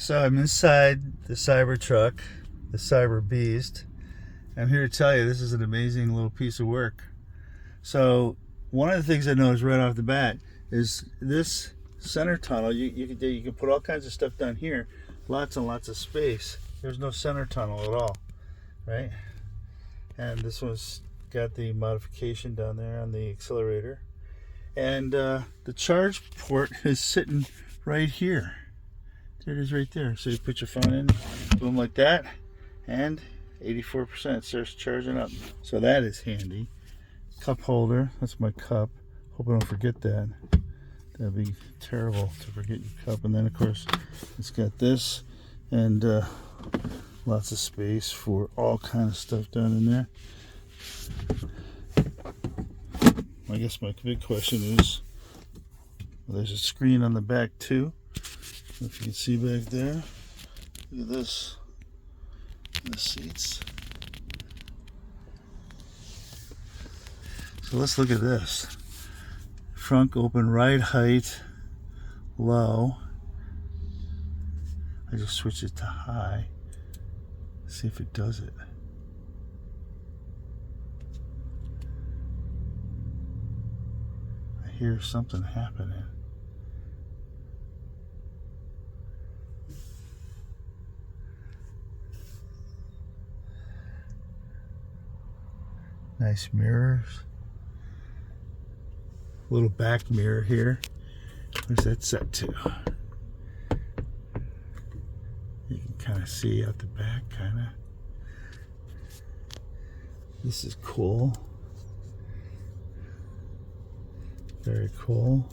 So I'm inside the Cybertruck, the Cyber Beast. I'm here to tell you this is an amazing little piece of work. So one of the things I noticed right off the bat is this center tunnel. You can put all kinds of stuff down here, lots and lots of space. There's no center tunnel at all, right? And this one's got the modification down there on the accelerator. And the charge port is sitting right here. There it is right there. So you put your phone in, boom, like that, and 84% starts charging up. So that is handy. Cup holder, that's my cup. Hope I don't forget that. That'd be terrible to forget your cup. And then of course it's got this and lots of space for all kind of stuff down in there. I guess my big question is, well, there's a screen on the back too. If you can see back there, look at this, the seats. So let's look at this. Front open, ride height, low. I just switch it to high. See if it does it. I hear something happening. Nice mirrors. Little back mirror here. Where's that set to? You can kind of see out the back, kind of. This is cool. Very cool.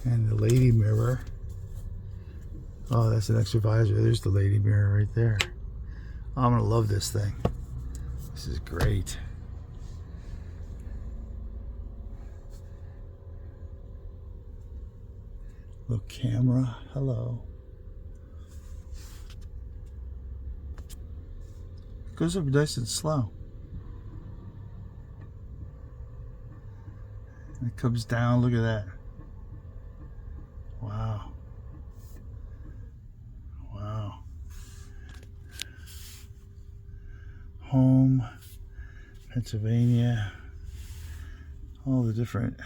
And the lady mirror. Oh, that's an extra visor. There's the lady mirror right there. Oh, I'm gonna love this thing. This is great. Little camera, hello. Goes up nice and slow. And it comes down, look at that. Wow. Wow. Home, Pennsylvania, all the different.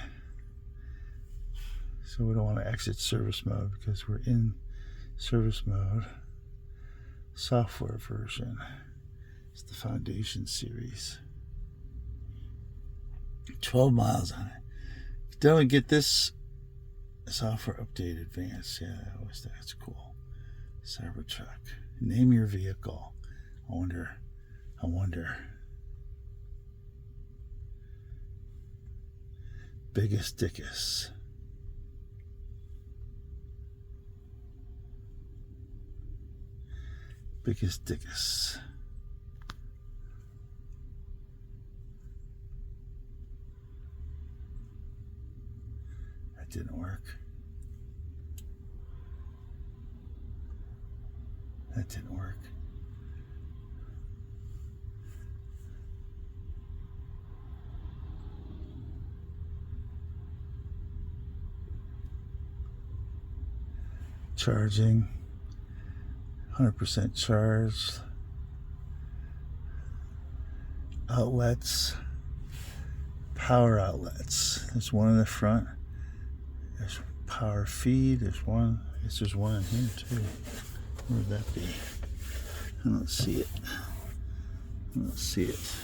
So we don't want to exit service mode because we're in service mode. Software version. It's the Foundation series. 12 miles on it. Don't get this software update advanced. Yeah, that's cool. Cybertruck. Name your vehicle. I wonder. Biggest Dickus. Biggest Dickus. That didn't work. That didn't work. Charging. 100% charged. Outlets. Power outlets. There's one in the front. There's power feed. There's one. I guess there's one in here too. Where would that be? I don't see it. I don't see it.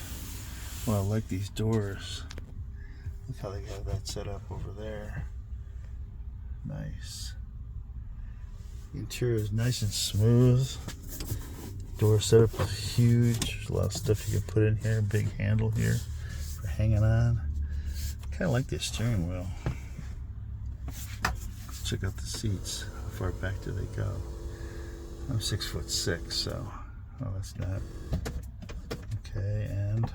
Well, I like these doors. Look how they got that set up over there. Nice. The interior is nice and smooth. Door setup is huge. There's a lot of stuff you can put in here. Big handle here for hanging on. Kind of like this steering wheel. Let's check out the seats. How far back do they go? I'm 6'6", so oh, that's not. Okay, and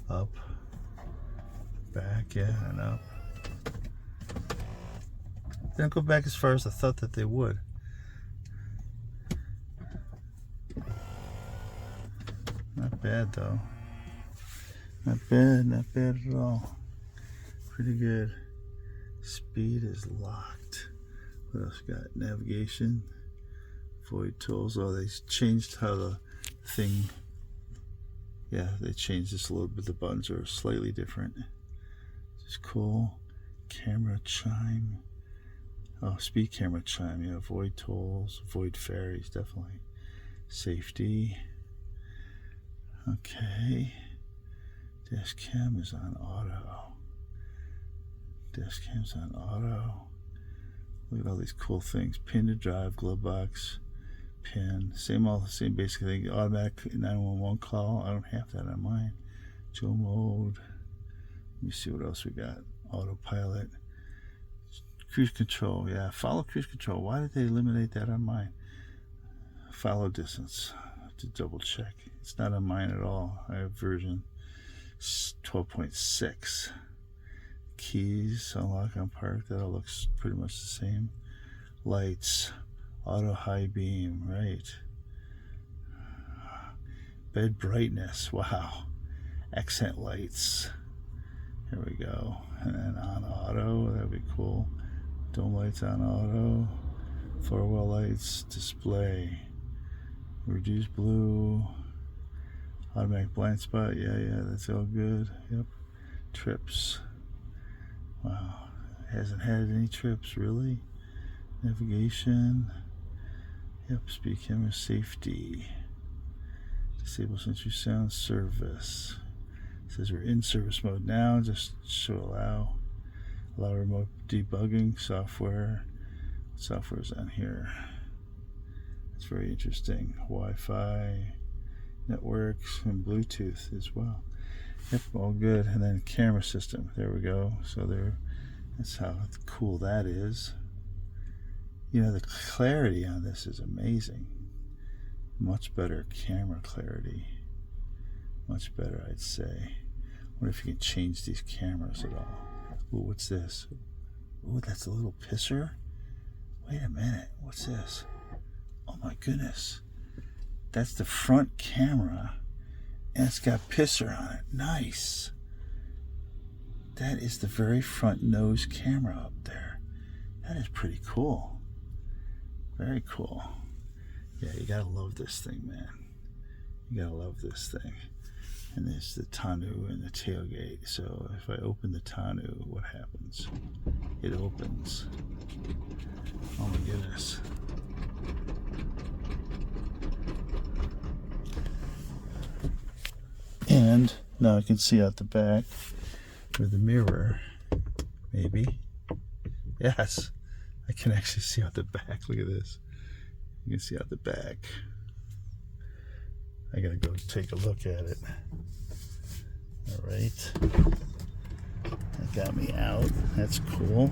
up, back, yeah, and up. They don't go back as far as I thought that they would. Not bad though. Not bad at all. Pretty good. Speed is locked. What else got? Navigation. Void tools. Oh, they changed how the thing. Yeah, they changed this a little bit. The buttons are slightly different. It's cool. Camera chime. Oh, speed camera chime. Yeah, void tools, void fairies, definitely. Safety. Okay. Dash cam is on auto. Dash cam's on auto. Look at all these cool things. Pin to drive, glove box, pin. Same basic thing. Automatic 911 call. I don't have that on mine. Joe mode. Let me see what else we got. Autopilot. Cruise control. Yeah, follow cruise control. Why did they eliminate that on mine? Follow distance. I have to double check. It's not on mine at all. I have version 12.6. Keys, unlock on park. That all looks pretty much the same. Lights. Auto high beam. Right. Bed brightness. Wow. Accent lights. Here we go. And then on auto. That'd be cool. Dome lights on auto. Floor well lights. Display. Reduce blue. Automatic blind spot. Yeah, that's all good. Yep. Trips. Wow. Hasn't had any trips, really. Navigation. Yep. Speed camera safety. Disable sensory sound service. It says we're in service mode now. Just show allow. Allow remote debugging software. What software is on here? It's very interesting. Wi-Fi, networks, and Bluetooth as well. Yep, all good. And then camera system. There we go. So that's how cool that is. You know, the clarity on this is amazing. Much better camera clarity. Much better, I'd say. I wonder if you can change these cameras at all. Ooh, what's this? Ooh, that's a little pisser. Wait a minute. What's this? Oh my goodness. That's the front camera. And it's got pisser on it. Nice. That is the very front nose camera up there. That is pretty cool. Very cool. Yeah, you gotta love this thing, man. You gotta love this thing. And there's the tonneau and the tailgate. So if I open the tonneau, what happens? It opens. Oh my goodness. And now I can see out the back with the mirror. Maybe. Yes. I can actually see out the back. Look at this. You can see out the back. I gotta go take a look at it. All right. That got me out. That's cool.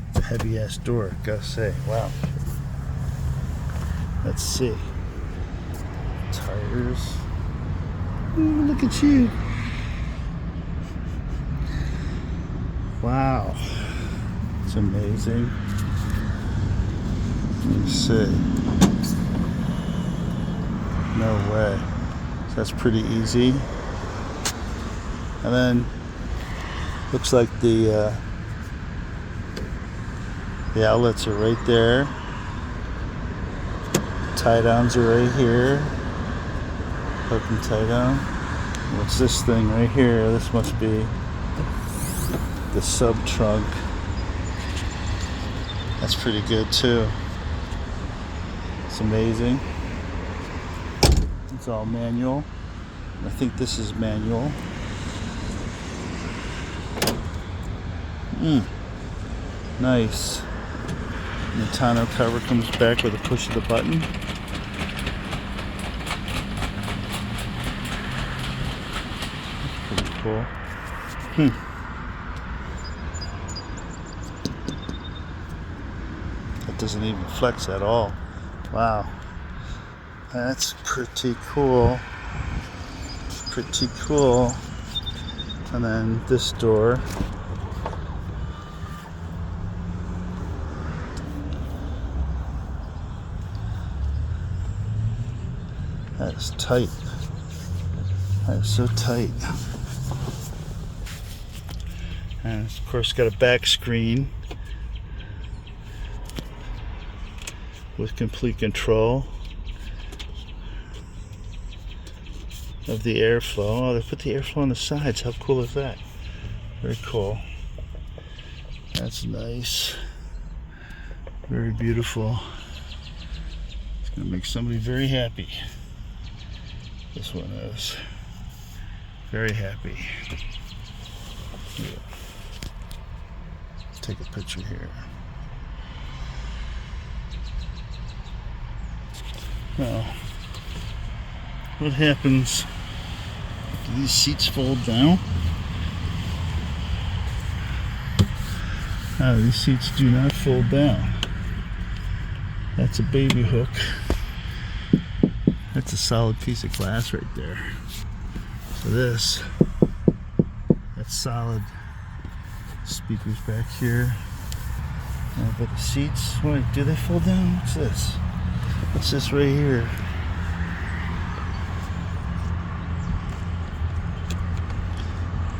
It's a heavy ass door, gotta say. Wow. Let's see. Tires. Ooh, look at you. Wow. It's amazing. Let me see. No way. So that's pretty easy. And then looks like the outlets are right there. Tie downs are right here. Hook and tie down. What's this thing right here? This must be the sub trunk. That's pretty good too. It's amazing. It's all manual. I think this is manual. Nice. And the tonneau cover comes back with a push of the button. That's pretty cool. That doesn't even flex at all. Wow. That's pretty cool. Pretty cool. And then this door. That is tight. That is so tight. And of course got a back screen. with complete control of the airflow. Oh, they put the airflow on the sides. How cool is that? Very cool. That's nice. Very beautiful. It's gonna make somebody very happy. This one is very happy. Yeah. Let's take a picture here. Now, what happens? Do these seats fold down? No, these seats do not fold down. That's a baby hook. That's a solid piece of glass right there. So that's solid. Speakers back here. But the seats, wait, do they fold down? What's this? What's this right here?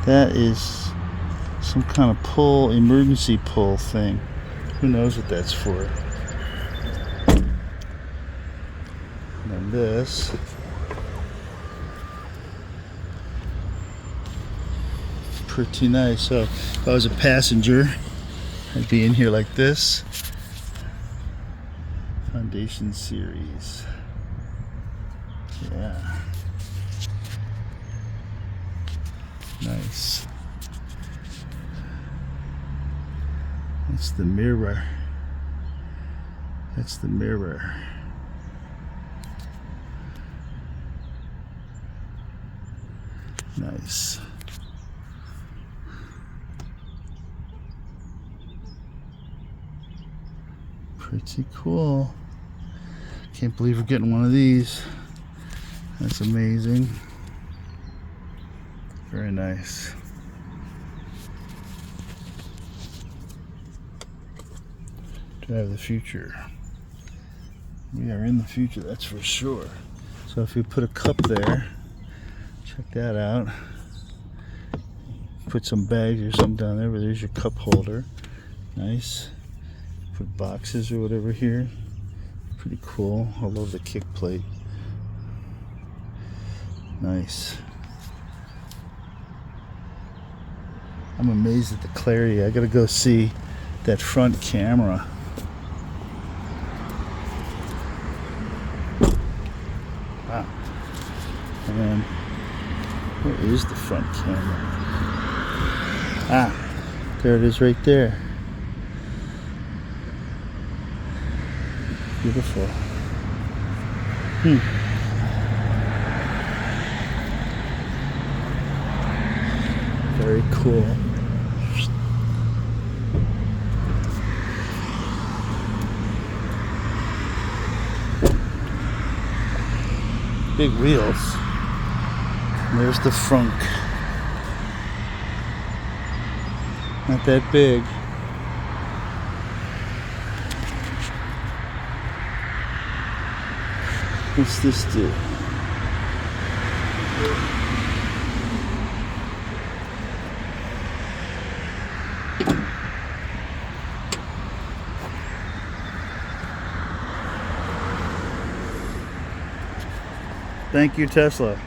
That is some kind of pull, emergency pull thing. Who knows what that's for? And then this. Pretty nice. So if I was a passenger, I'd be in here like this. Foundation series. Yeah. Nice. That's the mirror. That's the mirror. Nice. Pretty cool. Can't believe we're getting one of these. That's amazing. Very nice. Drive the future. We are in the future, that's for sure. So if you put a cup there, check that out. Put some bags or something down there, but there's your cup holder. Nice. Put boxes or whatever here. Pretty cool. I love the kick plate. Nice. I'm amazed at the clarity. I gotta go see that front camera. Wow. And then, where is the front camera? Ah, there it is right there. Beautiful. Very cool. Big wheels. And there's the frunk. Not that big. What's this do? Thank you, Tesla.